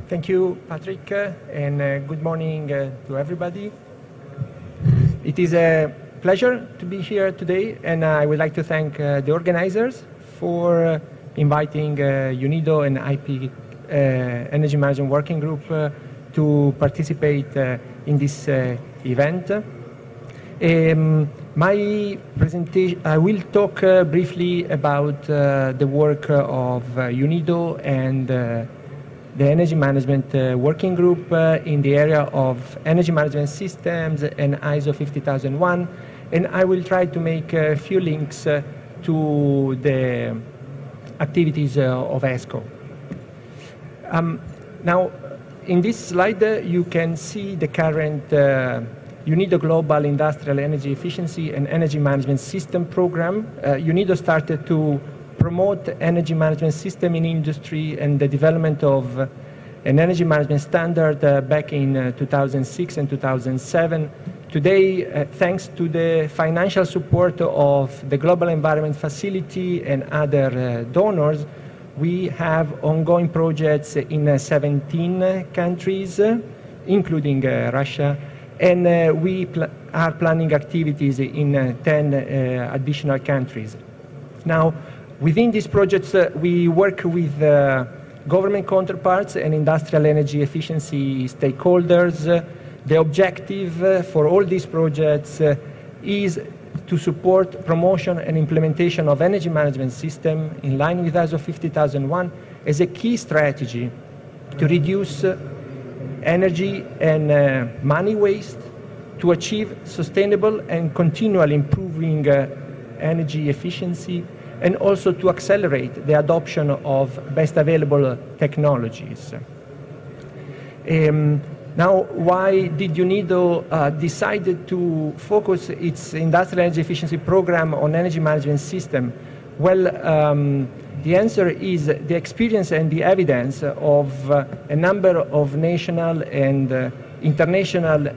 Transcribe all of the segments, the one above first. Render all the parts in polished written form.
Thank you, Patrick, and good morning to everybody. It is a pleasure to be here today, and I would like to thank the organizers for inviting UNIDO and IPEEC Energy Management Working Group to participate in this event. My presentation, I will talk briefly about the work of UNIDO and the Energy Management Working Group in the area of energy management systems and ISO 50001, and I will try to make a few links to the activities of ESCO. Now, in this slide, you can see the current UNIDO Global Industrial Energy Efficiency and Energy Management System Program. UNIDO started to promote energy management system in industry and the development of an energy management standard back in 2006 and 2007. Today, thanks to the financial support of the Global Environment Facility and other donors, we have ongoing projects in 17 countries, including Russia, and we are planning activities in 10 additional countries. Now, within these projects, we work with government counterparts and industrial energy efficiency stakeholders. The objective for all these projects is to support promotion and implementation of energy management system in line with ISO 50001 as a key strategy to reduce energy and money waste, to achieve sustainable and continually improving energy efficiency, and also to accelerate the adoption of best available technologies. Now, why did UNIDO decide to focus its industrial energy efficiency program on energy management system? Well, the answer is the experience and the evidence of a number of national and international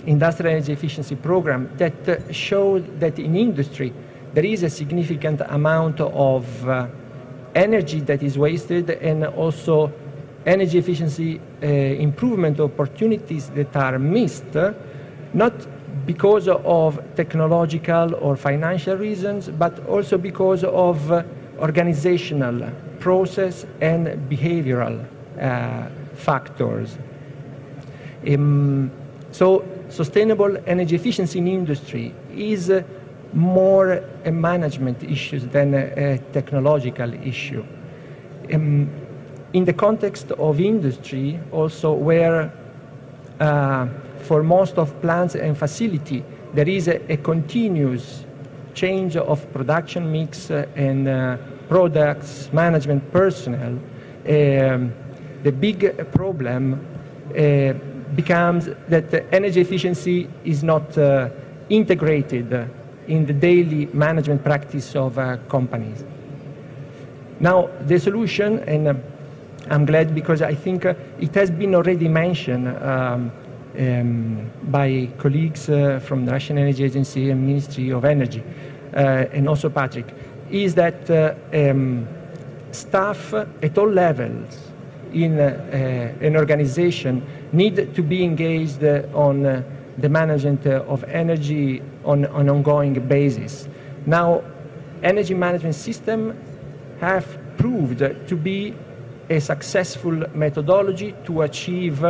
industrial energy efficiency programs that show that in industry there is a significant amount of energy that is wasted, and also energy efficiency improvement opportunities that are missed, not because of technological or financial reasons, but also because of organizational process and behavioral factors. So sustainable energy efficiency in industry is more a management issue than a technological issue. In the context of industry also, where for most of plants and facility there is a continuous change of production mix and products management personnel, the big problem becomes that energy efficiency is not integrated in the daily management practice of companies. Now, the solution, and I'm glad because I think it has been already mentioned by colleagues from the Russian Energy Agency and Ministry of Energy, and also Patrick, is that staff at all levels in an organization need to be engaged on the management of energy on an ongoing basis. Now, energy management systems have proved to be a successful methodology to achieve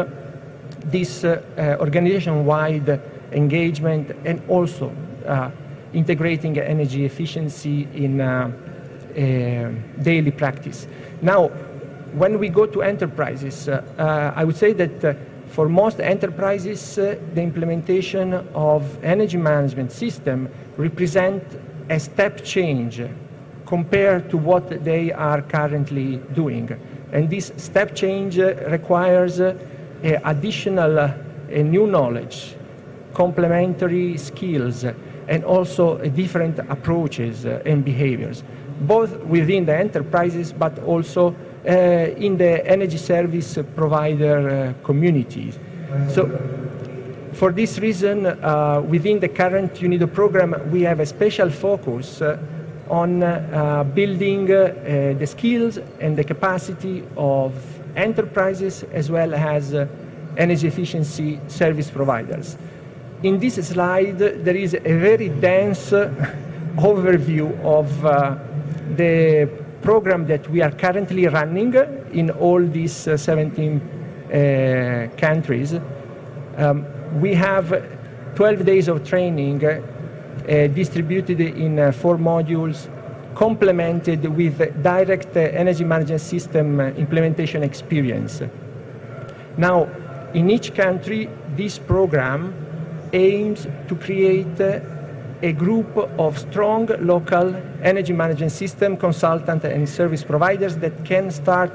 this organization-wide engagement and also integrating energy efficiency in daily practice. Now, when we go to enterprises, I would say that for most enterprises, the implementation of energy management system represent a step change compared to what they are currently doing. And this step change requires additional new knowledge, complementary skills, and also different approaches and behaviors, both within the enterprises but also in the energy service provider communities. So for this reason, within the current UNIDO program, we have a special focus on building the skills and the capacity of enterprises as well as energy efficiency service providers. In this slide, there is a very dense overview of the program that we are currently running in all these 17 countries. We have 12 days of training distributed in 4 modules, complemented with direct energy management system implementation experience. Now, in each country, this program aims to create a group of strong local energy management system consultants and service providers that can start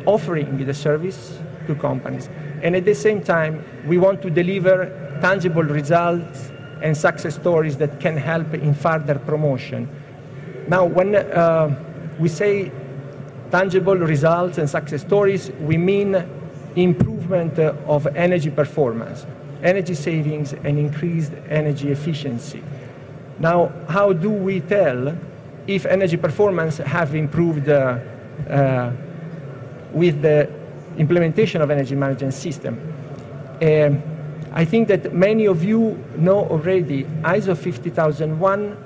offering the service to companies. And at the same time, we want to deliver tangible results and success stories that can help in further promotion. Now, when we say tangible results and success stories, we mean improvement of energy performance, energy savings, and increased energy efficiency. Now, how do we tell if energy performance have improved with the implementation of energy management system? I think that many of you know already ISO 50001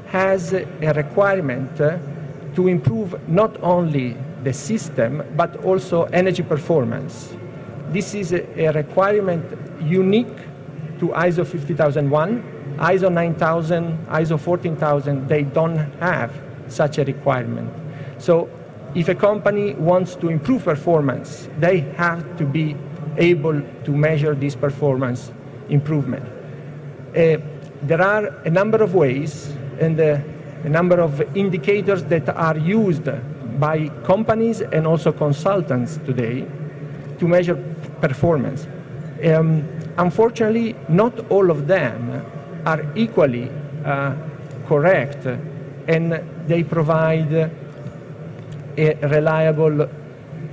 has a requirement to improve not only the system but also energy performance. This is a requirement unique to ISO 50001, ISO 9000, ISO 14000, they don't have such a requirement. So if a company wants to improve performance, they have to be able to measure this performance improvement. There are a number of ways and a number of indicators that are used by companies and also consultants today to measure performance. Unfortunately, not all of them are equally correct, and they provide a reliable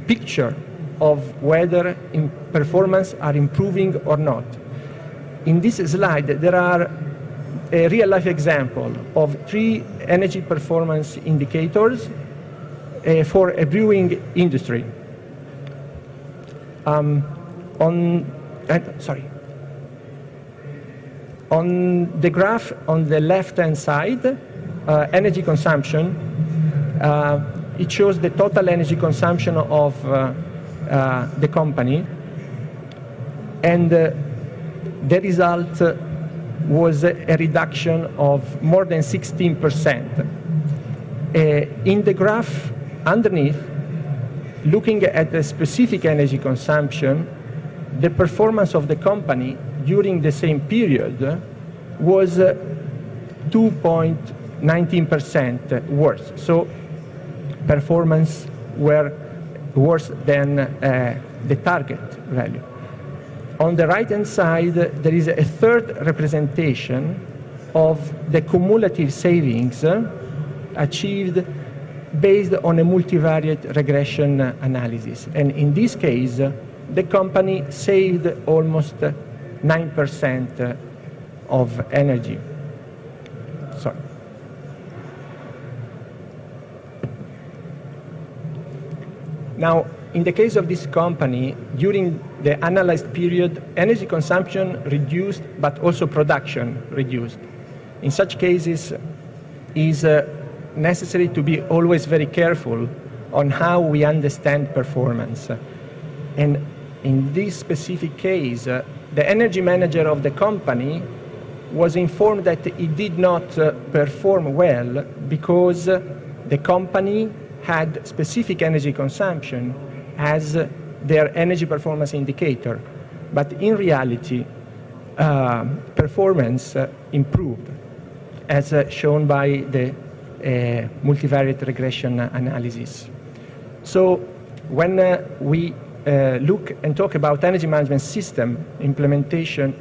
picture of whether performance are improving or not. In this slide, there are a real-life example of 3 energy performance indicators for a brewing industry. On the graph on the left-hand side, energy consumption, it shows the total energy consumption of the company, and the result was a reduction of more than 16%. In the graph underneath, looking at the specific energy consumption, the performance of the company during the same period was 2.19% worse. So performance were worse than the target value. On the right-hand side, there is a third representation of the cumulative savings achieved based on a multivariate regression analysis. And in this case, the company saved almost 9% of energy. Sorry. Now, in the case of this company, during the analyzed period, energy consumption reduced, but also production reduced. In such cases, is necessary to be always very careful on how we understand performance. And in this specific case, the energy manager of the company was informed that it did not perform well because the company had specific energy consumption as their energy performance indicator. But in reality, performance improved, as shown by the multivariate regression analysis. So when we look and talk about energy management system implementation,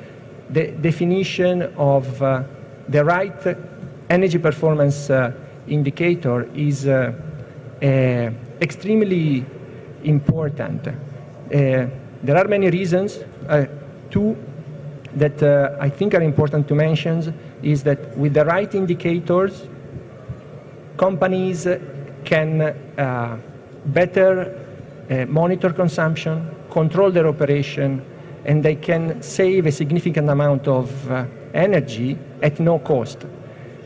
the definition of the right energy performance indicator is extremely important. There are many reasons. 2 that I think are important to mention is that with the right indicators, companies can better monitor consumption, control their operation, and they can save a significant amount of energy at no cost.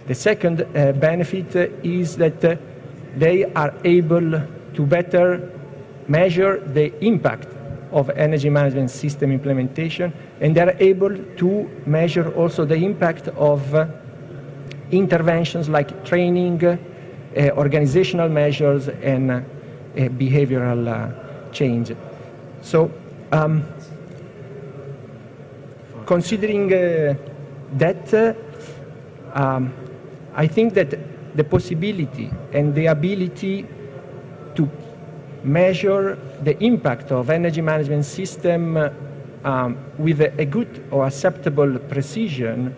The second benefit is that they are able to better measure the impact of energy management system implementation, and they are able to measure also the impact of interventions like training, organizational measures, and behavioral change. So, considering that, I think that the possibility and the ability to measure the impact of energy management system with a good or acceptable precision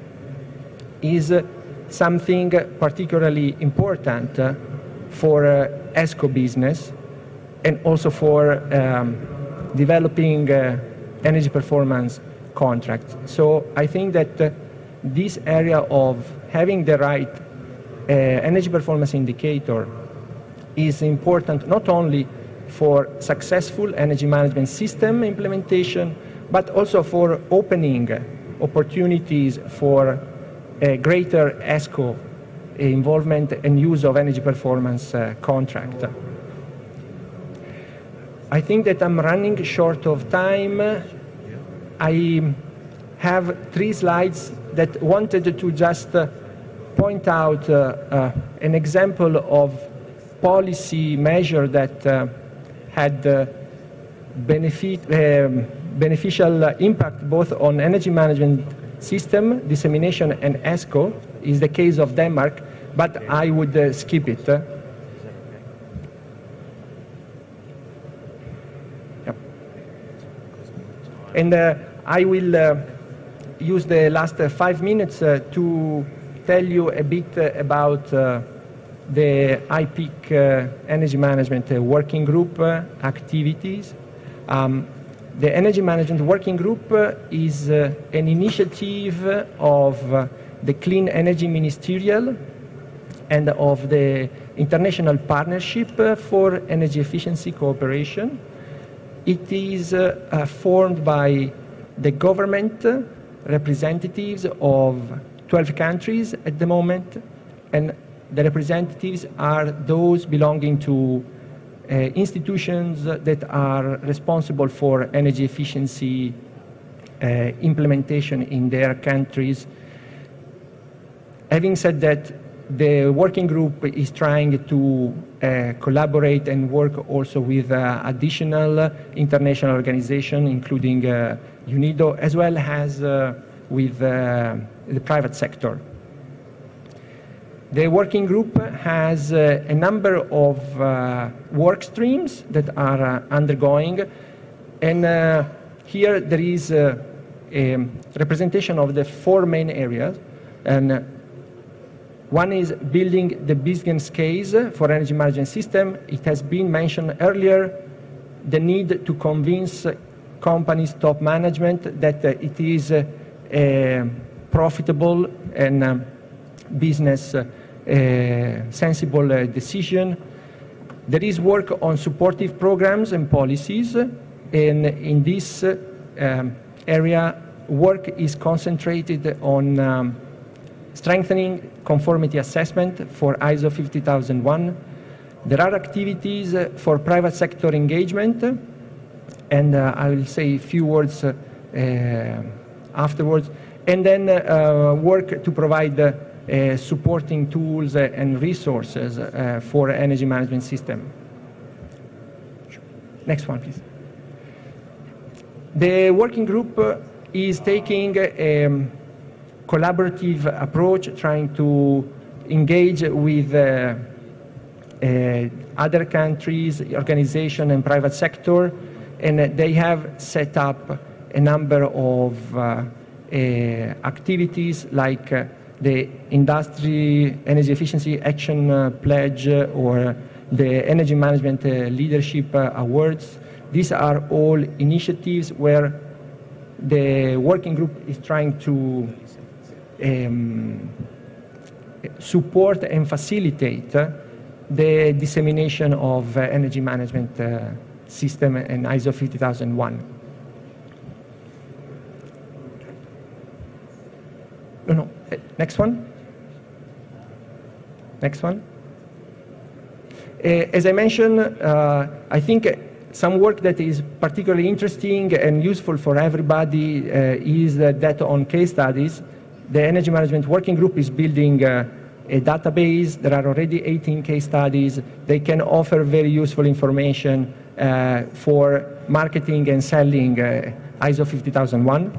is something particularly important for ESCO business and also for developing energy performance contracts. So I think that this area of having the right energy performance indicator is important not only for successful energy management system implementation, but also for opening opportunities for greater ESCO involvement and use of energy performance contract. I think that I'm running short of time. I have 3 slides that wanted to just point out an example of policy measure that had beneficial impact both on energy management system, dissemination, and ESCO, is the case of Denmark, but I would skip it. Yep. And I will use the last 5 minutes to tell you a bit about the IPEEC Energy Management Working Group activities. The Energy Management Working Group is an initiative of the Clean Energy Ministerial and of the International Partnership for Energy Efficiency Cooperation. It is formed by the government representatives of 12 countries at the moment, and the representatives are those belonging to institutions that are responsible for energy efficiency implementation in their countries. Having said that, the working group is trying to collaborate and work also with additional international organizations, including UNIDO, as well as with the private sector. The working group has a number of work streams that are undergoing, and here there is a representation of the 4 main areas. And one is building the business case for energy management system. It has been mentioned earlier, the need to convince companies' top management that it is a profitable and business sensible decision. There is work on supportive programs and policies, and in this area, work is concentrated on strengthening conformity assessment for ISO 50001. There are activities for private sector engagement, and I will say a few words afterwards, and then work to provide supporting tools and resources for energy management system. Next one, please. The working group is taking a collaborative approach, trying to engage with other countries, organizations, and private sector, and they have set up a number of activities like the Industry Energy Efficiency Action Pledge or the Energy Management Leadership Awards. These are all initiatives where the working group is trying to support and facilitate the dissemination of energy management system and ISO 50001. No, next one. Next one. As I mentioned, I think some work that is particularly interesting and useful for everybody is that on case studies. The Energy Management Working Group is building a database. There are already 18 case studies. They can offer very useful information for marketing and selling ISO 50001.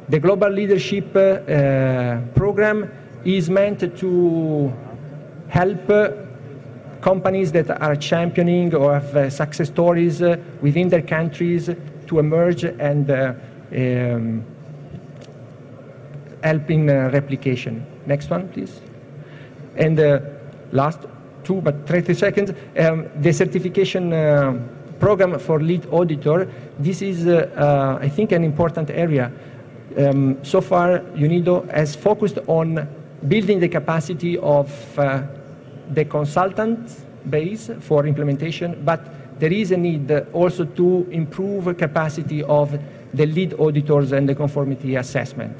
The Global Leadership Program is meant to help companies that are championing or have success stories within their countries to emerge and help in replication. Next one, please. And last 30 seconds, the certification program for lead auditor. This is, I think, an important area. So far, UNIDO has focused on building the capacity of the consultant base for implementation, but there is a need also to improve capacity of the lead auditors and the conformity assessment.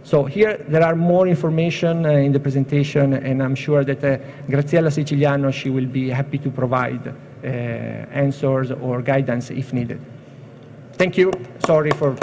So here there are more information in the presentation, and I'm sure that Graziella Siciliano, she will be happy to provide answers or guidance if needed. Thank you. Sorry for